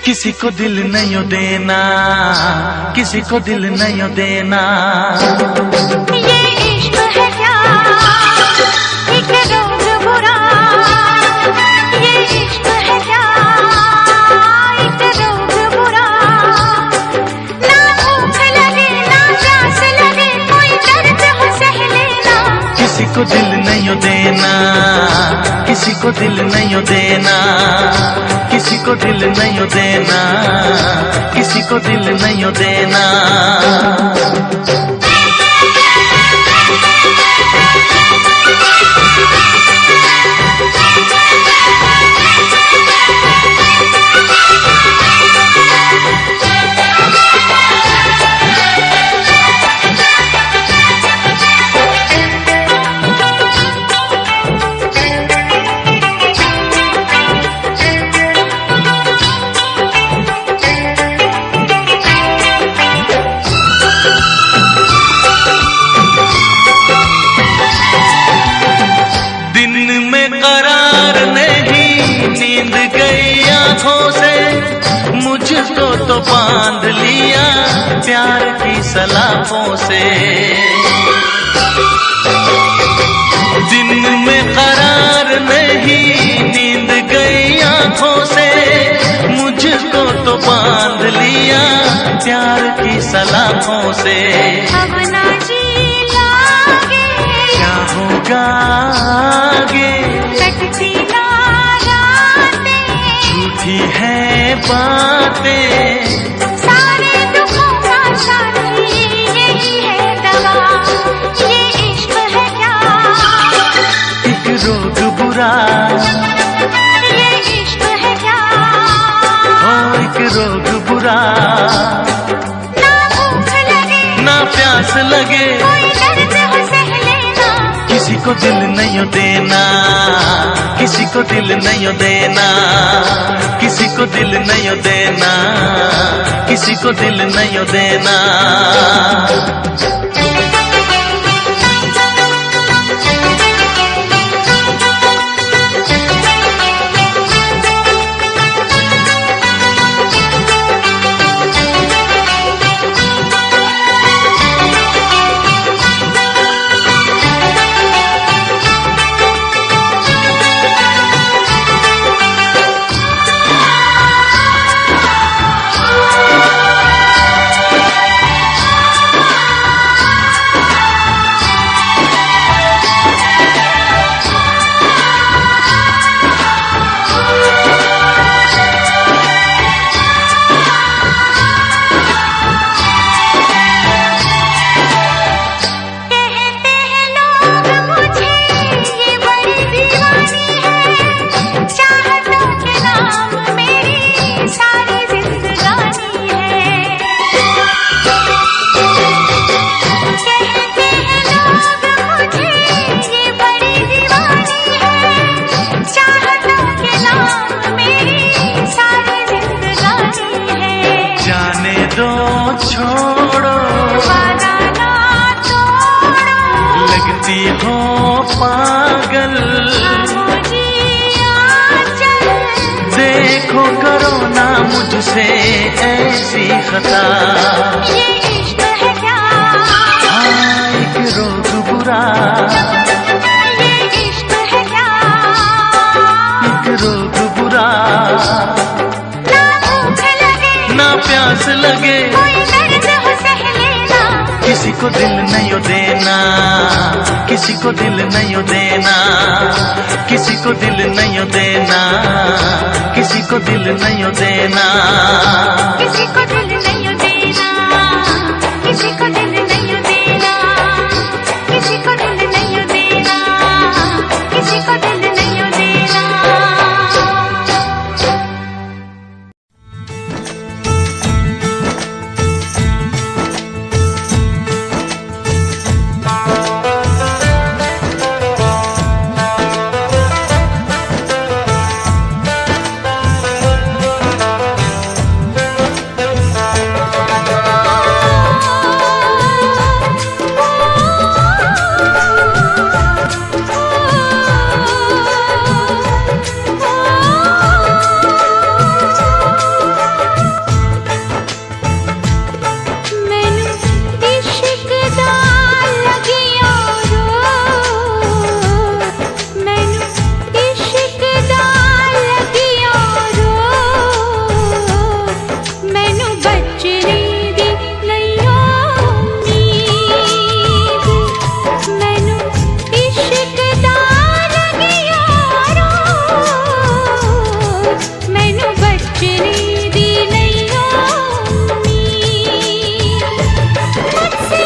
किसी को दिल नहीं देना, किसी को दिल नहीं देना। ये इश्क है क्या एक रोग बुरा, ये इश्क है क्या एक रोग बुरा। ना भूख लगे ना प्यास लगे कोई दर्द हो सह लेना। किसी को दिल नहीं देना, किसी को दिल नहीं देना, किसी को दिल नहीं देना, किसी को दिल नहीं देना। मुझको तो बांध लिया प्यार की सलाखों से। दिन में करार नहीं नींद गई आंखों से, मुझको तो बांध लिया प्यार की सलाखों से। अब ना जी लागे क्या होगा आगे, कटती ना रातें झूठी है बातें, सारे दुखों का साथी यही है दवा। ये इश्क है क्या एक रोग बुरा, ये इश्क है क्या ओ एक रोग बुरा। ना भूख लगे ना प्यास लगे कोई दर्द हो सह लेना। किसी को दिल नहीं देना, किसी को दिल नहीं देना, किसी को दिल नहीं देना, किसी को दिल नहीं देना। छोड़ो वादा ना तोड़ो, लगती हो पागल देखो करो ना मुझसे ऐसी खता। ये इश्क है क्या एक रोग बुरा, ये इश्क है क्या एक रोग बुरा। ना भूख लगे ना प्यास लगे कोई दर्द हो सह लेना। किसी को दिल नहीं देना, किसी को दिल नहीं देना, किसी को दिल नहीं देना, किसी को दिल नहीं देना, किसी को दिल नहीं देना, किसी को दिल नहीं देना, किसी को दिल नहीं देना, किसी को दिल नहीं देना। बचने दी नैया उम्मीद। मुझसे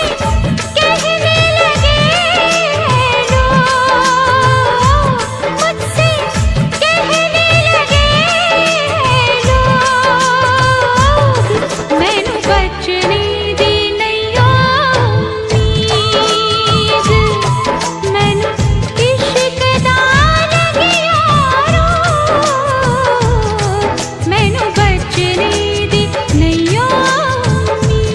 कहने लगे लोग, मुझसे कहने लगे लोग, मैनू बचने दी नैया उम्मीद। मैनू इश्क दा लगिया रोग, मैनू बचने दी नैया उम्मीद।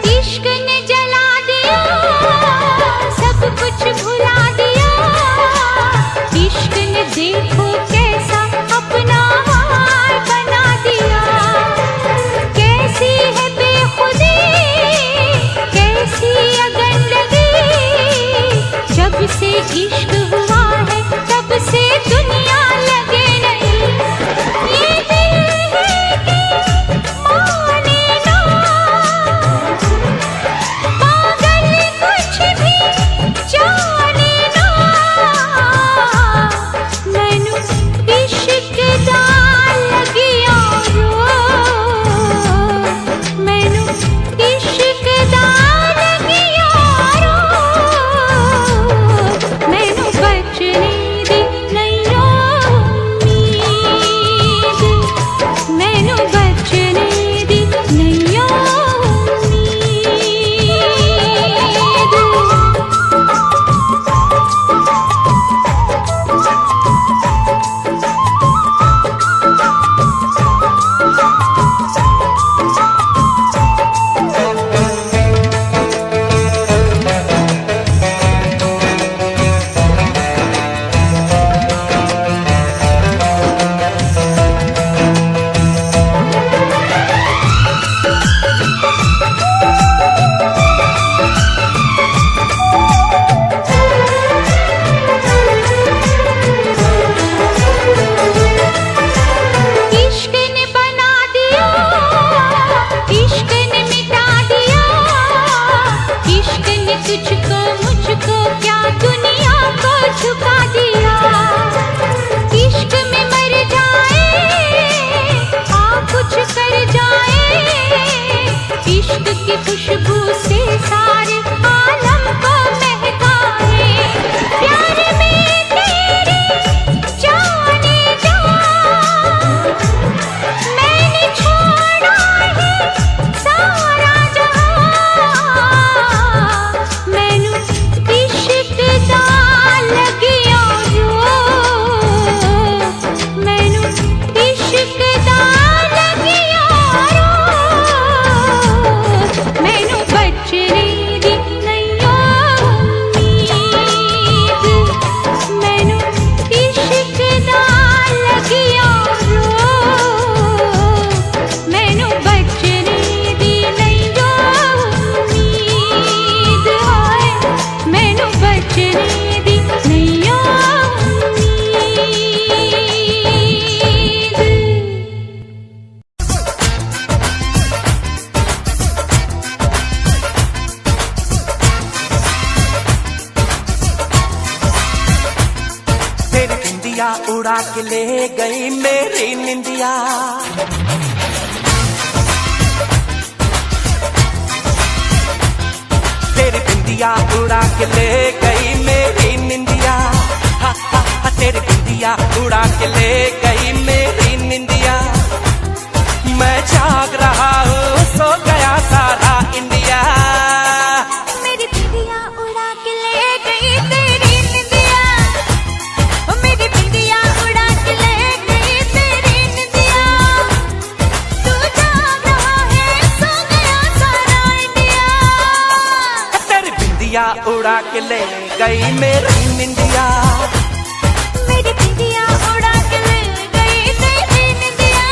इश्क ने जला दिया, सब कुछ भुला दिया। इश्क ने देखो कैसा अपना हाल बना दिया। कैसी है बेखुदी, कैसी अगन लगी। जब से इश्क हुआ है तब से दुनिया लगे नहीं। ये दिल है कि माने ना, पागल कुछ भी जाने ना। मैनू इश्क दा लगिया रोग, मैनू इश्क दा लगिया रोग, मैनू बचने दी नैया उम्मीद। मैनू बचने दी नैया इश्क ने बना दिया, इश्क ने मिटा दिया। इश्क ने तुझको मुझको क्या दुनिया को झुका दिया। इश्क में मर जाए आ कुछ कर जाए। इश्क की खुशबू से सारे आलम को महकाए। प्यार में तेरे जाने जा, मैंने छोड़ा है सारा जहां। मैनू इश्क दा लगिया रोग, मैनू इश्क दा लगिया रोग, मैनू बचने दी नैया उम्मीद। मैनू इश्क दा लगिया रोग, मैनू बचने दी नैया उम्मीद। हाय मैनू बचने दी नैया तेरी बिंदिया उड़ा के ले गई मेरी निंदिया। तेरी बिंदिया उड़ा के ले गई मेरी निंदिया। हा हा हा, तेरी बिंदिया उड़ा के ले गई मेरी निंदिया। मैं जाग रहा हूँ सो गया सारा इंडिया। मेरी बिंदिया उड़ा के ले गई तेरी निंदिया। ओ मेरी बिंदिया उड़ा के ले गई तेरी निंदिया। तू जाग रहा है सो गया सारा इंडिया। बिंदिया उड़ा के ले गई मेरी निंदिया। मेरी बिंदिया उड़ा के ले गई तेरी निंदिया।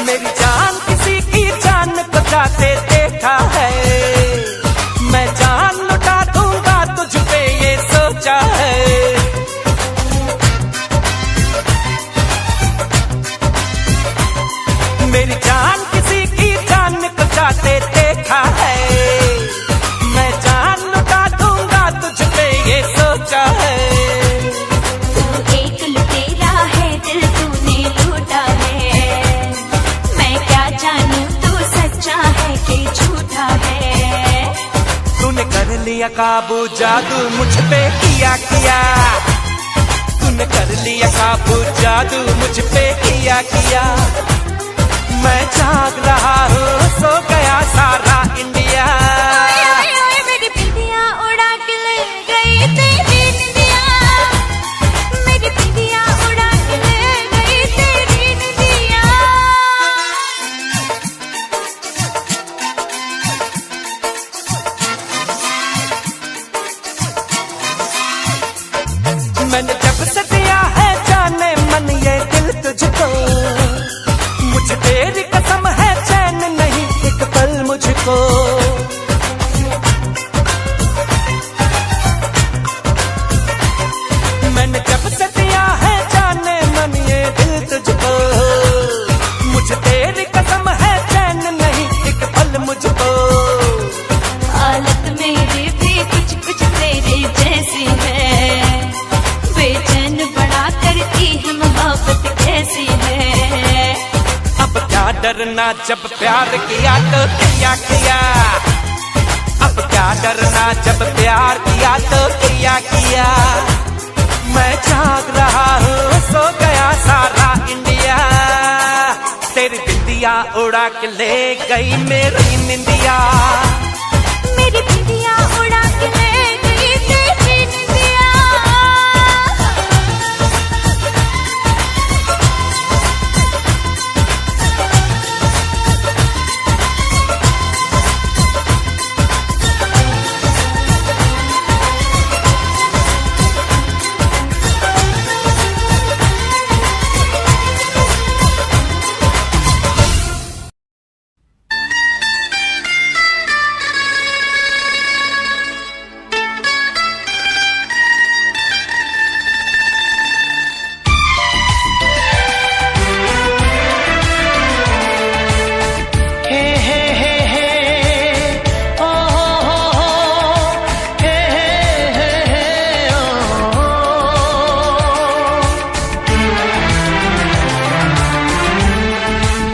मेरी जान किसी की जान को जाते देखा है, मैं जान लुटा दूंगा तुझ पे ये सोचा है। मेरी जान किसी की जान को जाते देखा है, मैं जान लुटा दूंगा तुझ पे ये सोचा है। तू एक लुटेरा है, दिल तूने लूटा है। मैं क्या जानूं तू सच्चा है कि झूठा है। तूने कर लिया काबू जादू मुझ पे किया किया। तूने कर लिया काबू जादू मुझ पे किया किया। मैं जाग रहा हूँ सो गया सारा इंडिया। ओए ओए ओए मेरी बिंदिया उड़ा के ले गई तेरी निंदिया। मेरी बिंदिया उड़ा के ले गई तेरी निंदिया। मैंने जब से दिया है जाने मन ये दिल तुझको, मुझे तेरी कसम है चैन नहीं एक पल मुझको। मैंने जब से दिया है जाने मन ये दिल तुझको, मुझे तेरी कसम है चैन नहीं एक पल मुझको। हालत मेरी भी कुछ कुछ तेरे जैसी है। बेचैन बड़ा करती है मोहब्बत कैसी है। अब क्या डरना जब प्यार किया तो किया किया। अब क्या डरना जब प्यार किया तो किया किया। मैं जाग रहा हूँ सो गया सारा इंडिया। तेरी बिंदिया उड़ा के ले गई मेरी निंदिया। मेरी बिंदिया उड़ा के ले गई तेरी निंदिया।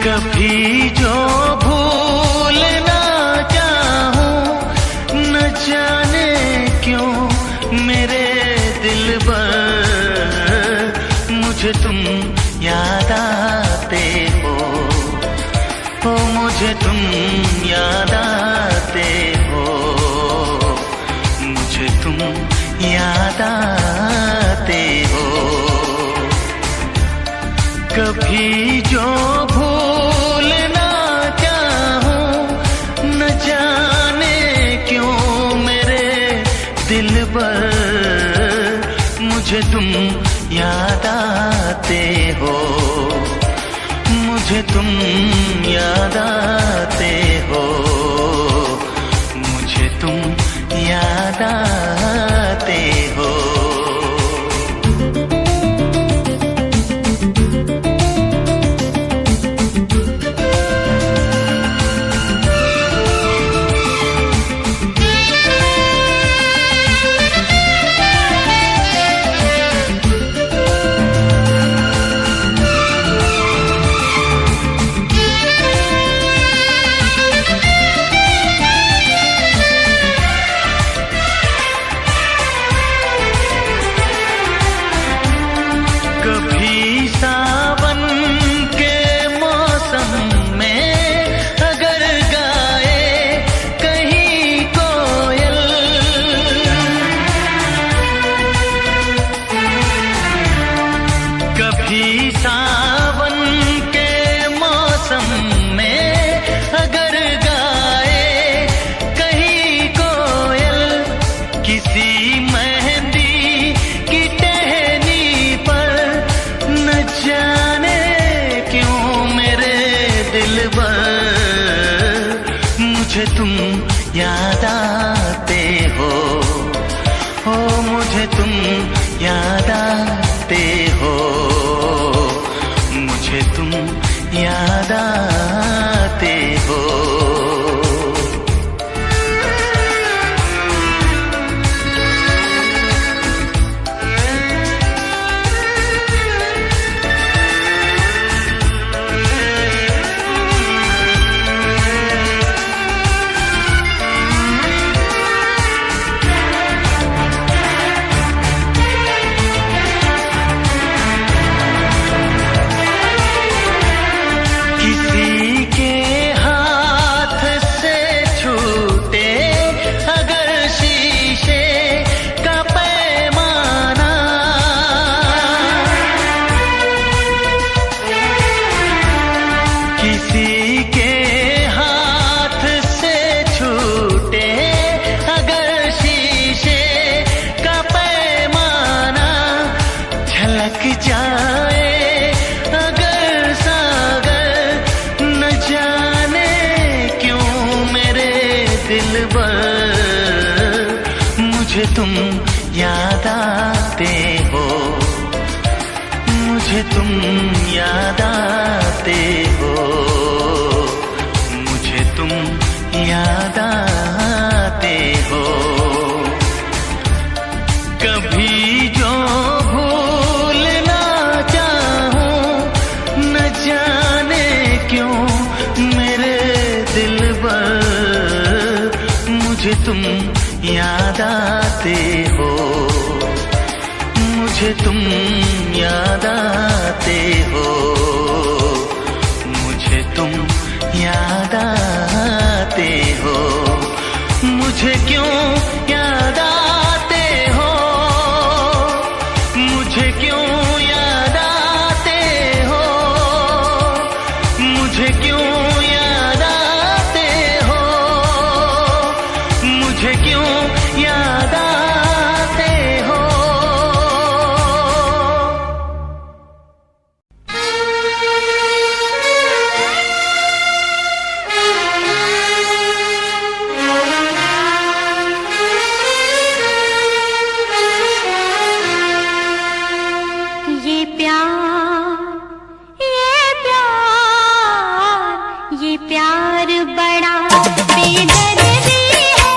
कभी जो भूल ना चाहूं, न जाने क्यों मेरे दिल पर मुझे तुम याद आते हो। मुझे तुम याद आते हो। मुझे तुम याद आते हो। कभी जो भूल ना चाहूं, न जाने क्यों मेरे दिल पर मुझे तुम याद आते हो। मुझे तुम याद आते हो। मुझे तुम याद आते हो। कभी सावन के मौसम में अगर गाए कहीं कोयल किसी मेहंदी की टहनी पर, न जाने क्यों मेरे दिलबर मुझे तुम याद आते हो, मुझे तुम याद आते हो, मुझे तुम याद आते हो। मुझे तुम याद आते हो, मुझे तुम याद आते हो, मुझे तुम याद आते हो। कभी जो भूलना चाहूं न जाने क्यों मेरे दिलबर मुझे तुम याद आते हो, मुझे तुम याद आते हो, मुझे तुम याद आते हो। मुझे क्यों याद आते हो, मुझे क्यों याद आते हो, मुझे क्यों याद आते हो, मुझे क्यों याद आते हो। ये प्यार बड़ा बेदर्दी है,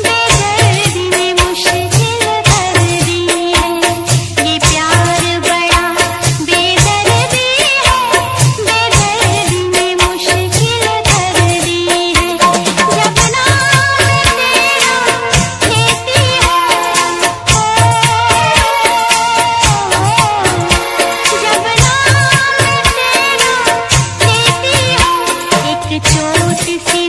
बेदर्दी में मुश्किल कर दी है। ये प्यार बड़ा बेदर्दी है, बेदर्दी में मुश्किल कर दी है। जब नाम तेरा लेती है, जब नाम तेरा लेती है, एक चोट सी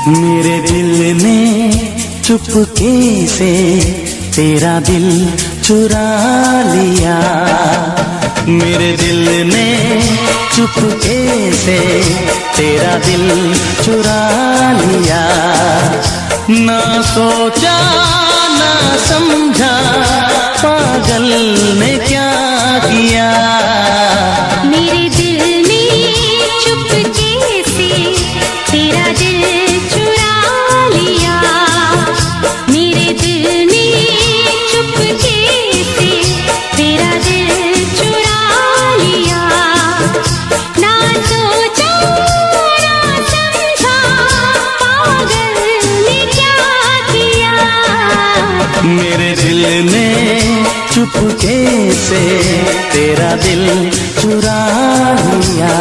मेरे दिल ने चुपके से तेरा दिल चुरा लिया, मेरे दिल ने चुपके से तेरा दिल चुरा लिया। ना सोचा ना समझा पागल ने क्या किया। मेरे दिल ने चुपके से तेरा दिल चुरा लिया, मेरे दिल ने चुपके से तेरा दिल चुरा लिया। ना सोचा ना समझा पागल ने क्या किया। मेरे दिल ने चुपके से तेरा दिल चुरा लिया।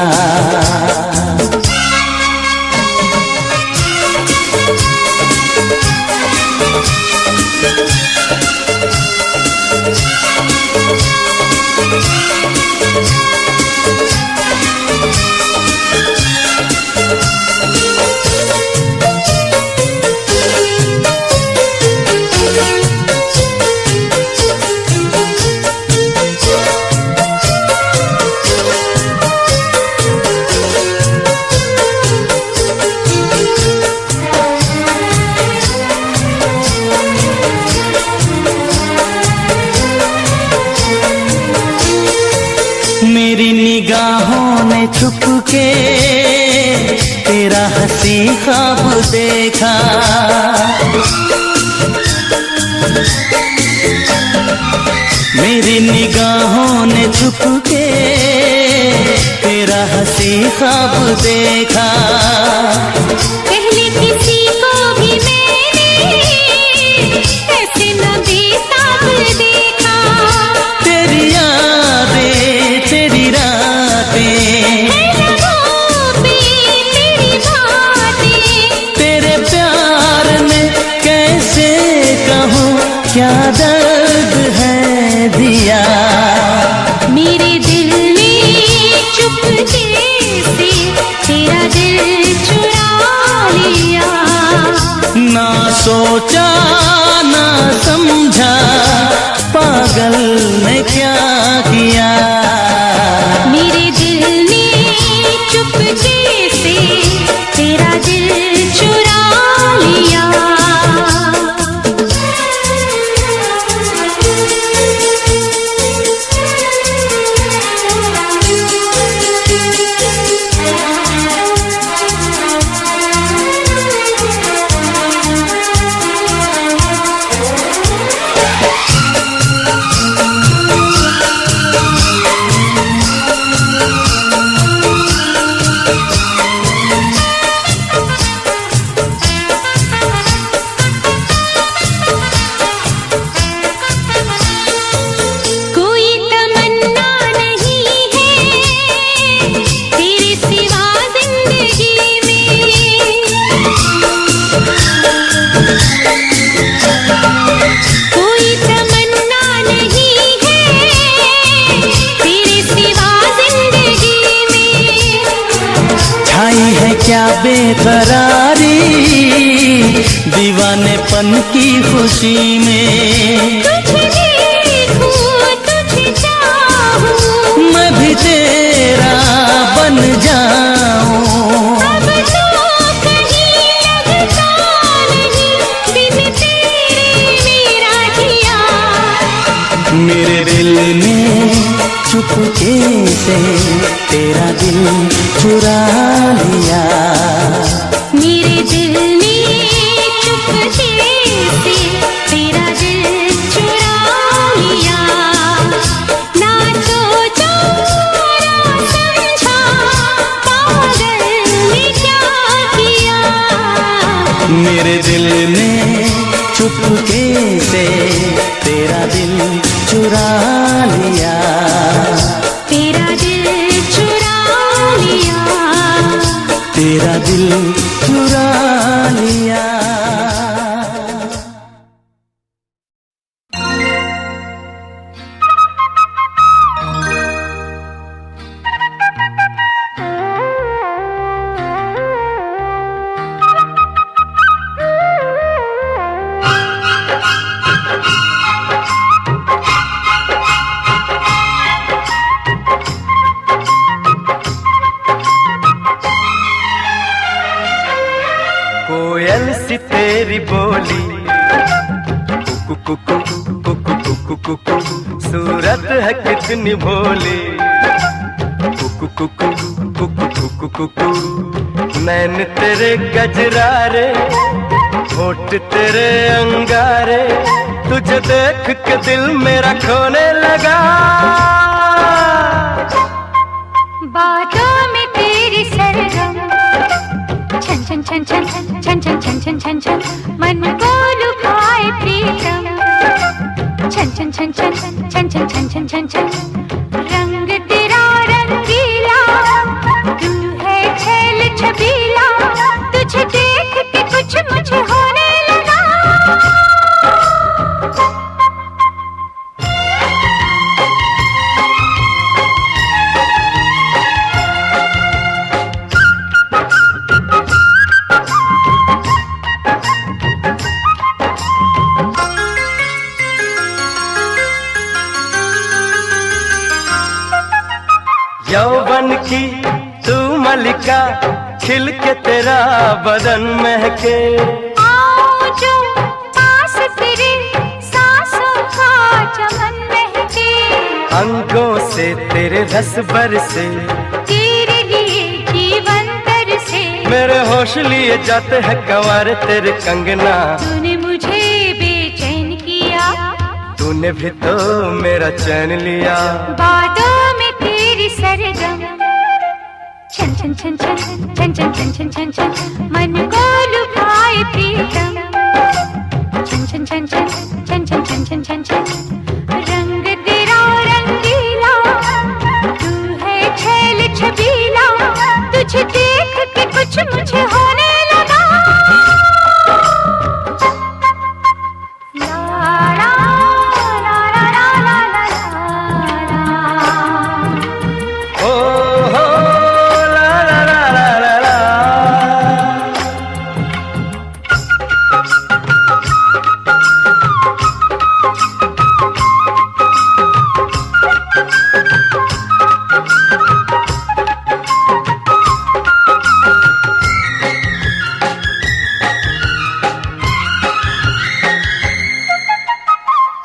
मेरी निगाहों ने छुप के तेरा हंसी ख्वाब देखा, मेरी निगाहों ने छुप के तेरा हंसी ख्वाब देखा। पहले किसी को भी मैंने ऐसे न बेताब देखा। तेरी यादें तेरी रातें तेरी बातें, तेरे प्यार में कैसे कहूँ क्या दर्द है दिया। मेरे दिल ने चुपके से तेरा दिल चुरा लिया। ना सोचा ना समझा पागल ने क्या किया। मेरे दिल ने चुपके से तेरा दिल चुरा लिया। कोई तमन्ना नहीं है तेरे सिवा जिंदगी में। कोई तमन्ना नहीं है तेरे सिवा जिंदगी में। छाई है क्या बेकरारी दीवानेपन की खुशी में। तुझे देखूं तुझे चाहूं, मैं भी तेरा बन जाऊं। अब तो कहीं लगता नहीं बिन तेरे मेरा जिया। मेरे दिल ने चुपके से तेरा दिल चुरा लिया। मेरे दिल ने चुपके से तेरा दिल चुरा लिया। ना सोचा ना समझा पागल ने क्या किया। मेरे दिल ने चुपके से तेरा दिल चुरा लिया। तेरा दिल चुरा लिया। तेरा दिल चुरा लिया। तेरी बोली, कुकु कुकु कुकु कुकु कुकु सूरत है कितनी भोली, कुकु कुकु कुकु कुकु कुकु नैन तेरे गजरारे, होठ तेरे अंगारे, तुझे देख के दिल मेरा खोने लगा। बातों में तेरी सरगम, छन छन छन छन छन छन छन छन छन छन मन को लुभाए प्रीतम, छन छन छन छन छन छन छन छन छन छन रंग तेरा रंगीला, तू है छेल छबीला, तुझे देख के कुछ मुझे होने लगा। यौवन की तू मलिका, खिल के तेरा बदन महके, आओ जो पास तेरे सांसों का चमन महके, अंगों से तेरे रस बरसे, तेरे लिए जीवन तरसे, मेरे होश लिए जाते हैं कंवार तेरे कंगना, तूने मुझे बेचैन किया, तूने भी तो मेरा चैन लिया। बातों में तेरी सरगम, छन छन छन छन छन छन छन छन छन छन मन को लुभाए प्रीतम, छन छन छन छन छन छन छन छन छन छन रंग तेरा रंगीला, तू है छेल छबीला, तुझे देख के कुछ मुझे होने लगा। ला ला ला ला ला ला ला ओ हो ला ला ला ला ला ला।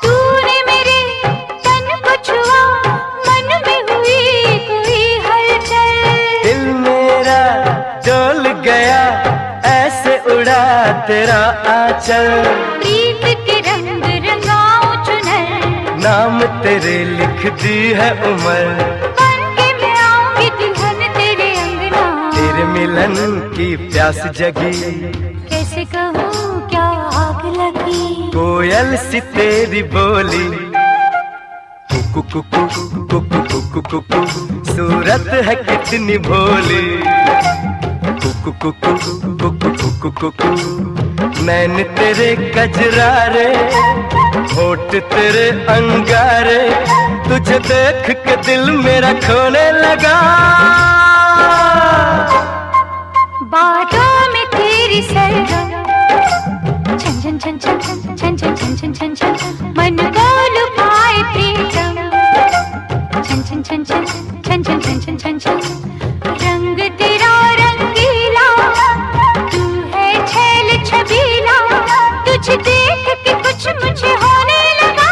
तूने मेरे तन को छुआ, मन में हुई कोई हलचल, दिल मेरा डोल गया, ऐसे उड़ा तेरा आंचल, प्रीत के रंग रंगाऊं चुनर, नाम तेरे लिख दी है उम्र, बन के मैं आऊंगी दुल्हन तेरे अंगना, तेरे मिलन की प्यास जगी, कैसे कहूँ क्या आग लगी, कोयल सी तेरी बोली, कुकु कुकु कुकु कुकु कुकु सूरत है कितनी भोली, कुकु कुकु कुकु कुकु कुकु नैन तेरे गजरारे, होठ तेरे अंगारे, तुझे देख के दिल मेरा खोने लगा। बातों में तेरी सरगम, छन छन छन छन छन छन छन छन छन छन मन को लुभाए प्रीतम, छन छन छन छन छन छन छन छन छन छन रंग तेरा रंगीला, तू है छेल छबीला, तुझे देख के कुछ मुझे होने लगा।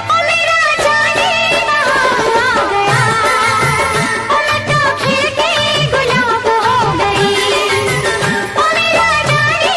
ओ मेरा जाने कहाँ आ गया, ओ मैं तो खिल के गुलाब हो गई, ओ मेरा जाने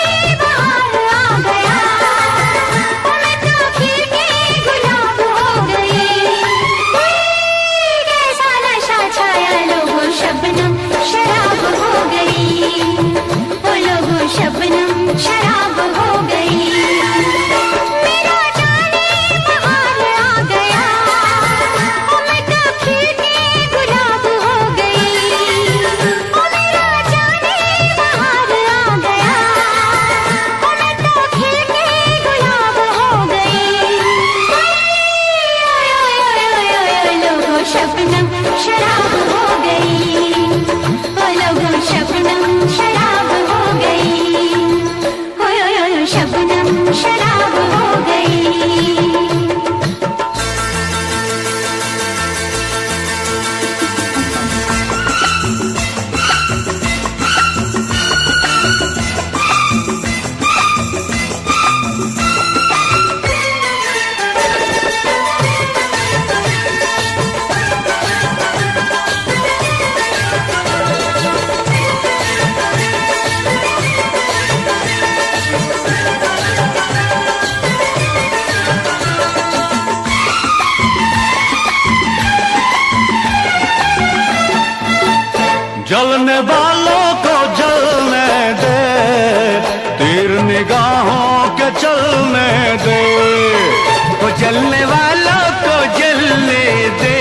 जलने वालों को जलने दे, तीर निगाहों के चलने दे। वो जलने वालों को जलने दे,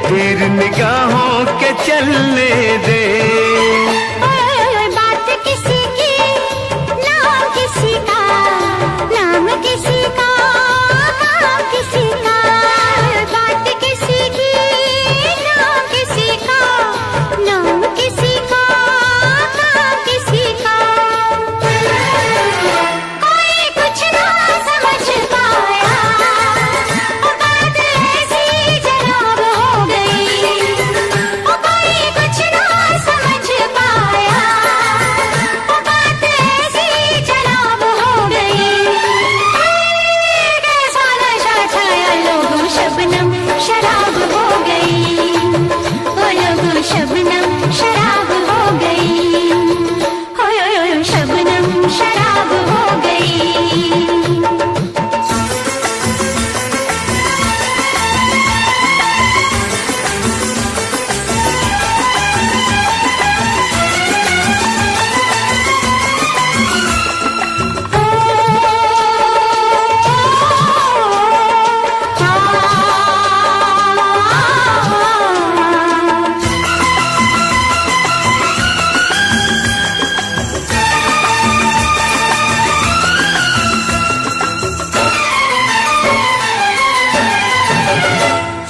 तीर निगाहों के चलने दे। बात किसी की, नाम किसी का, नाम किसी का, काम किसी का। बात किसी की, नाम किसी का, नाम किसी का, काम किसी का। कोई कुछ ना समझ पाया, बात ऐसी जनाब हो गई। कोई कुछ ना समझ पाया, बात ऐसी जनाब हो गई। कैसा नशा छाया, लोगों शबनम शराब हो गई। ओ लोगों शबनम शराब हो गई। हो शबनम शराब हो गई।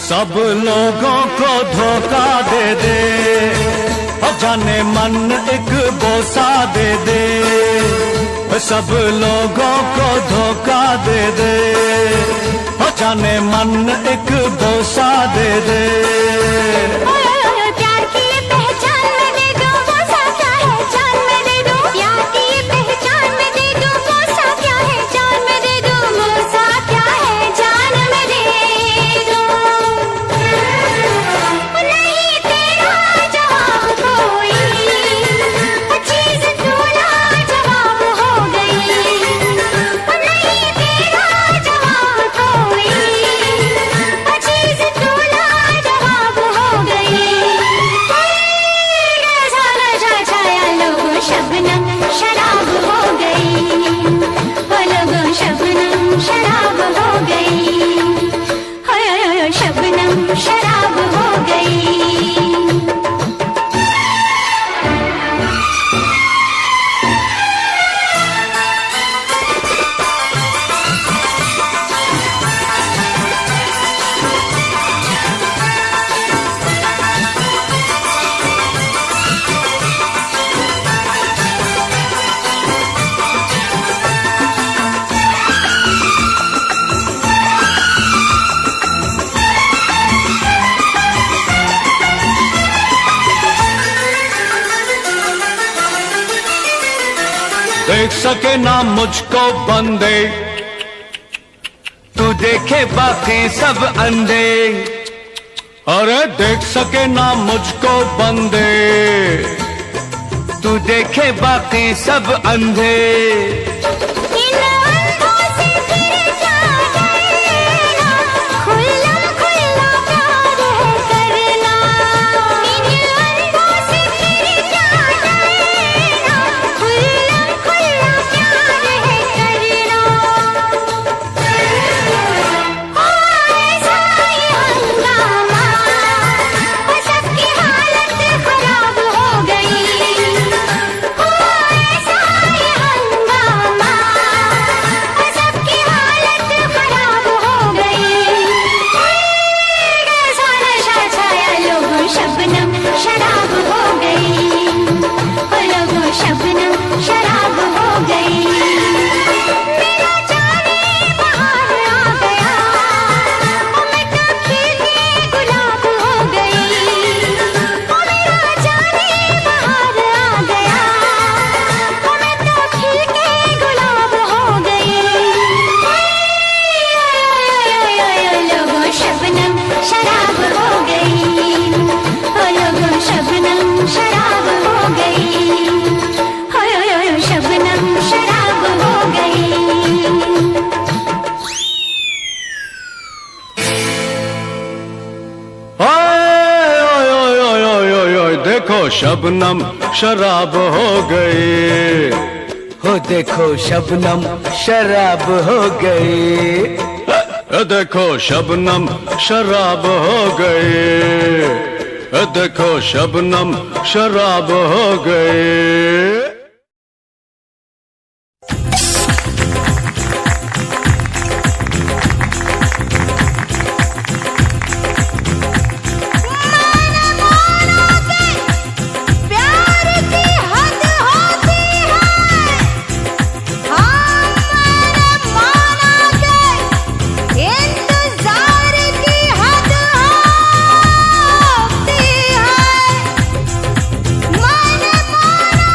सब लोगों को धोखा दे दे, और जाने मन एक बोसा दे दे। सब लोगों को धोखा दे दे, और जाने मन एक बोसा दे दे। प्यार की ये पहचान मैं दे दूं, वो सा क्या है जान मैं दे दूं। प्यार की ये पहचान मैं दे दूं, वो सा क्या है जान मैं दे दूं। वो सा क्या है जान मैं दे दूं। नहीं तेरा जवाब कोई, चीज तू लाजवाब हो गई। नहीं तेरा जवाब कोई, चीज तू लाजवाब हो गई। कैसा नशा छाया, लोगों शबनम शराब हो गई। ओ लोगों शबनम शराब हो गई। हो शबनम शराब हो गई। देख सके ना मुझको बंदे, तू देखे बाकी सब अंधे। अरे देख सके ना मुझको बंदे, तू देखे बाकी सब अंधे। इन अंधों से फिर क्या डरना, खुला खुला प्यार है करना। इन अंधों से फिर क्या डरना, खुला खुला प्यार है करना। हो ऐसा ये हंगामा, सबकी हालत खराब हो गई। हो ऐसा ये हंगामा, शबनम शराब हो गए, हो देखो शबनम शराब हो गई, देखो शबनम शराब हो गए, देखो शबनम शराब हो गए। प्यार की हद होती है, हाँ मैंने माना कि इंतजार की हद होती है, मैंने माना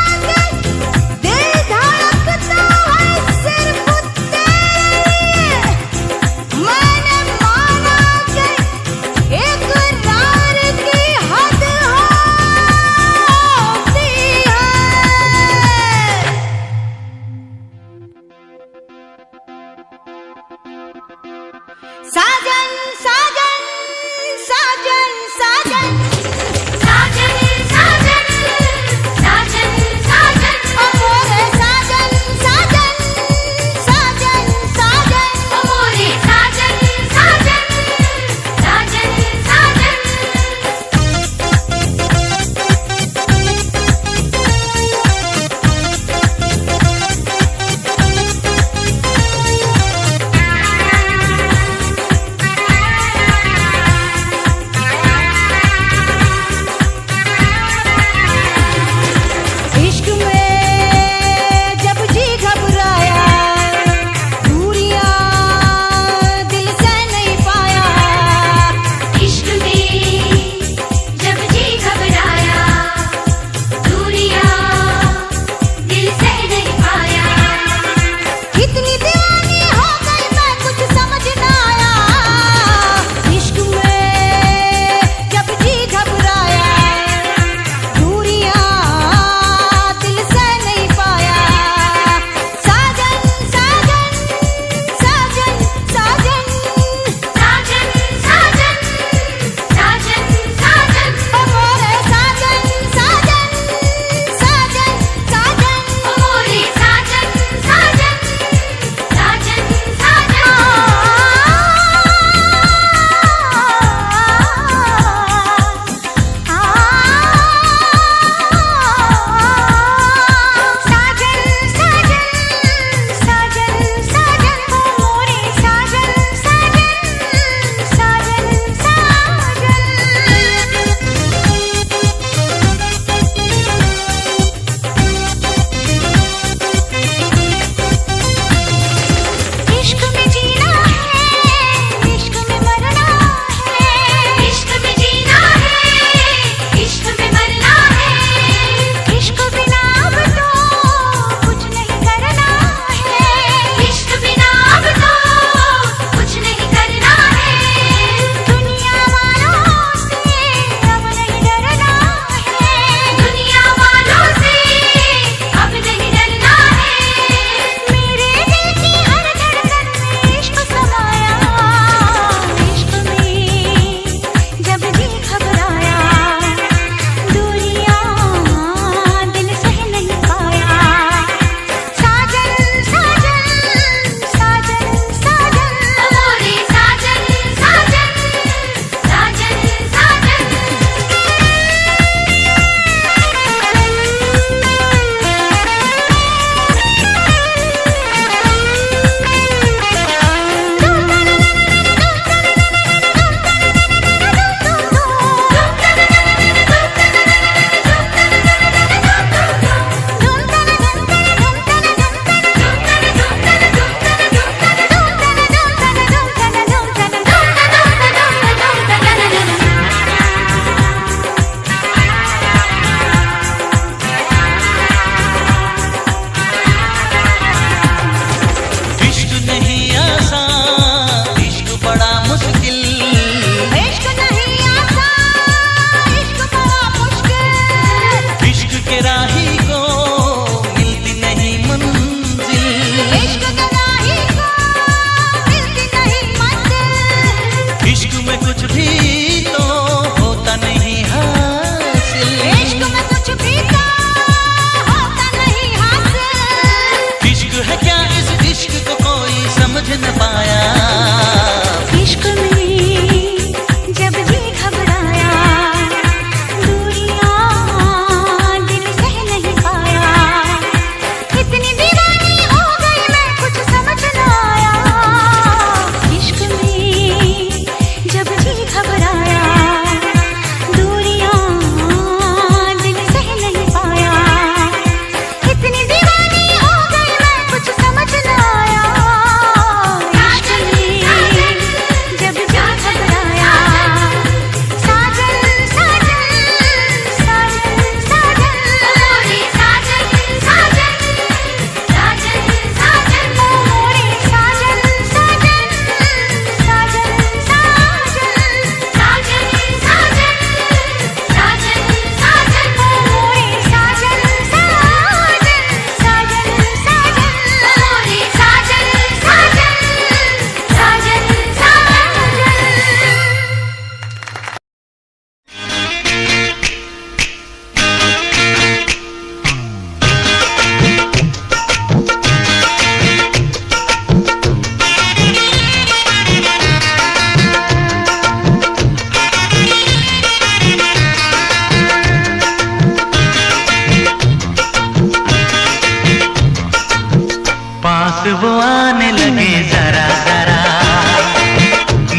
वो आने लगे जरा जरा,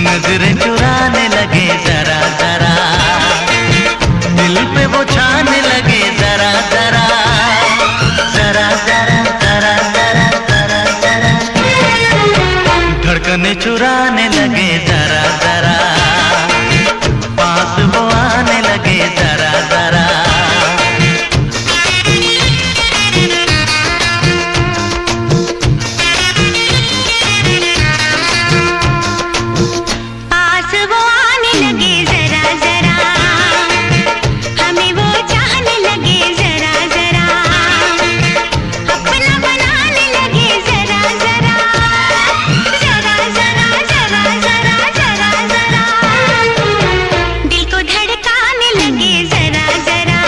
नजरें चुराने लगे जरा जरा, दिल पे वो छाने लगे जरा जरा, जरा जरा जरा जरा जरा जरा, धड़कने चुराने लगे जरा जरा, पास वो आने लगे जरा जरा। पास वो आने लगे जरा जरा, हमें वो चाहने लगे जरा जरा, अपना बनाने लगे जरा जरा, जरा जरा जरा जरा जरा जरा, दिल को धड़काने लगे जरा जरा,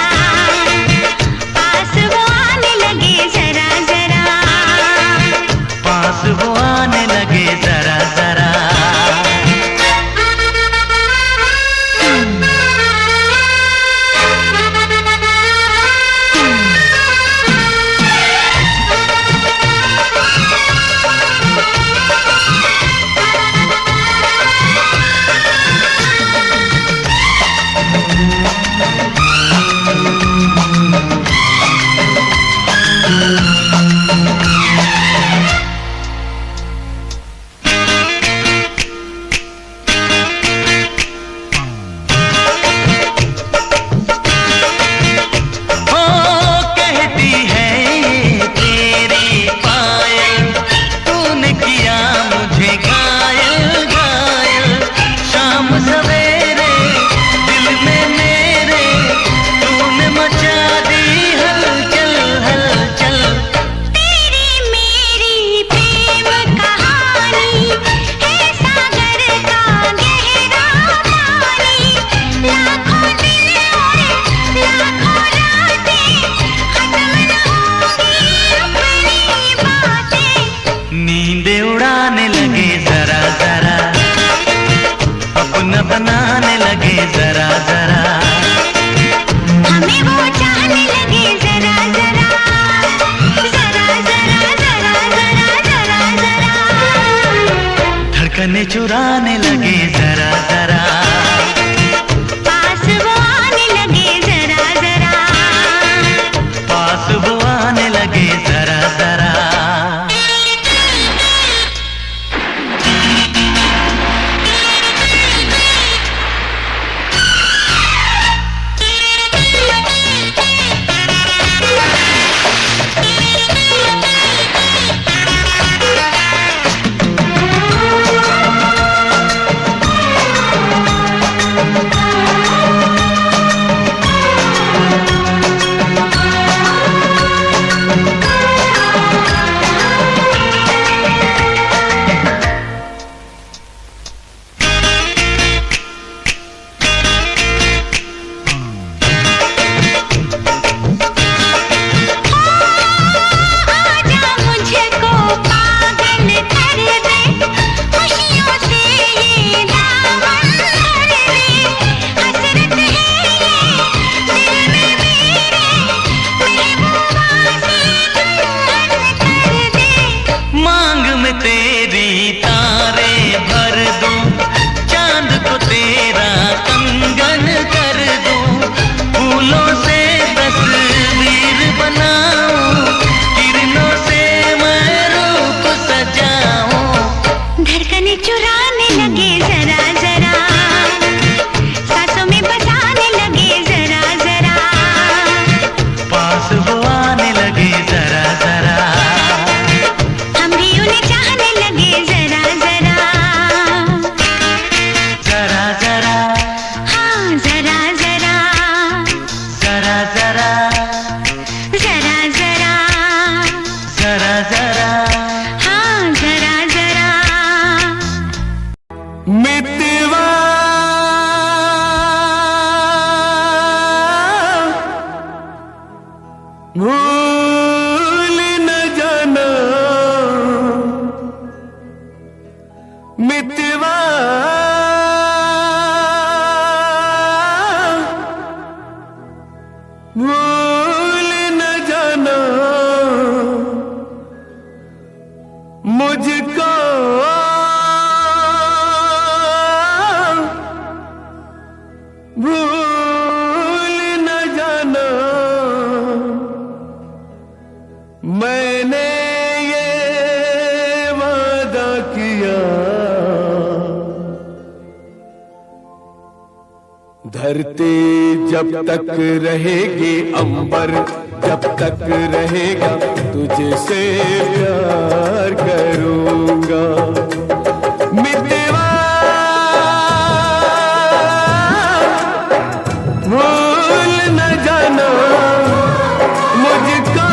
पास वो आने लगे जरा जरा, पास वो आने लगे जरा जरा। नींदे उड़ाने लगे जरा जरा, अपना बनाने लगे जरा जरा, हमें वो चाहने लगे जरा जरा, जरा जरा जरा जरा जरा जरा, धड़कने चुराने लगे जरा जरा, पास वो आने लगे जरा जरा, पास वो आने लगे जरा जरा। चुराने लगे जरा जरा, सांसों में बसाने लगे जरा जरा, पास वो आने लगे जरा जरा, हम भी उन्हें चाहने लगे जरा जरा, जरा जरा, हाँ जरा जरा, जरा जरा, जरा जरा, जरा जरा। हाँ जरा जरा, मितवा भूल न जाना, मितवा भूल न जाना, मैंने ये वादा किया, धरती जब तक रहेगी, अंबर जब तक रहेगा, तुझसे प्यार करूंगा। मितवा भूल न जाना मुझको,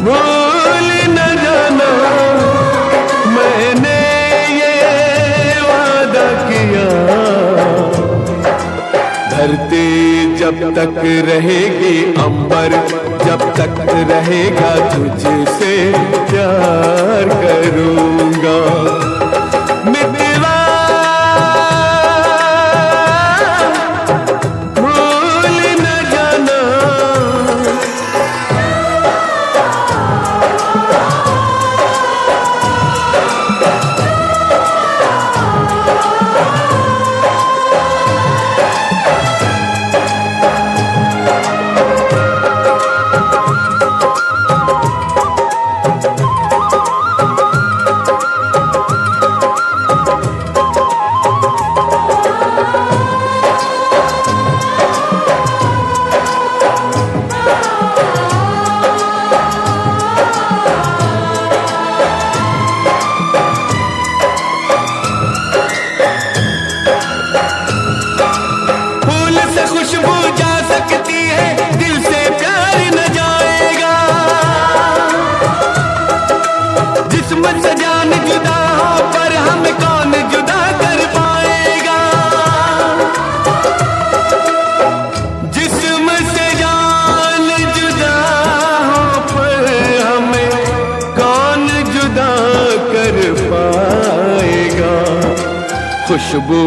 भूल न जाना, मैंने ये वादा किया। धरती जब तक रहेगी, अंबर जब तक रहेगा, तुझसे प्यार करूंगा। मितवा भूल न जाना, खुशबू जा सकती है, दिल से प्यार न जाएगा। जिस्म से जान जुदा हो, पर हमें कौन जुदा कर पाएगा। जिस्म से जान जुदा हो, पर हमें कौन जुदा कर पाएगा। खुशबू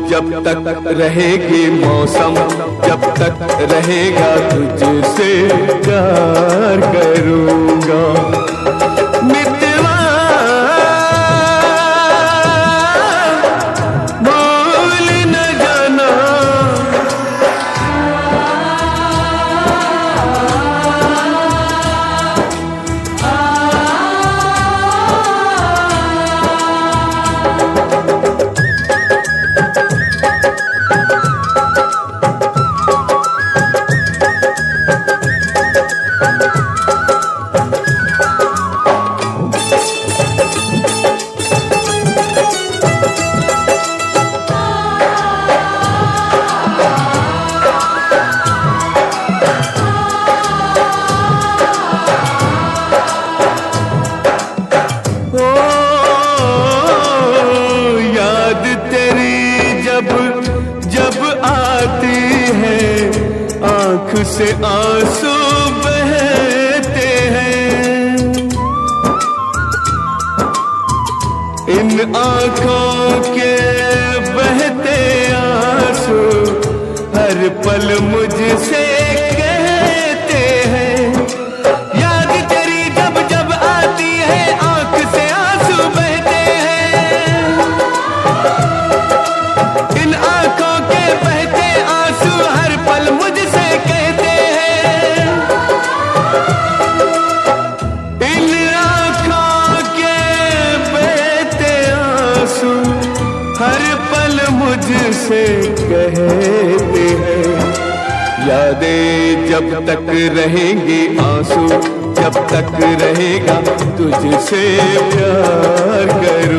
जब तक रहेगी, मौसम जब तक रहेगा, तुझसे प्यार करूंगा। मितवा भूल न जाना, जब आती है, आंख से आंसू बहते हैं। इन आंखों के बहते आंसू हर पल मुझसे कहते हैं। याद तेरी जब जब आती है, आंख से आंसू बहते हैं। इन आंखों के बहते आंसू हर पल मुझसे कहते हैं। इन आंखों के बहते आंसू हर पल मुझसे कहते हैं। यादें जब तक रहेंगी, आंसू जब तक रहेगा, तुझसे प्यार करूं।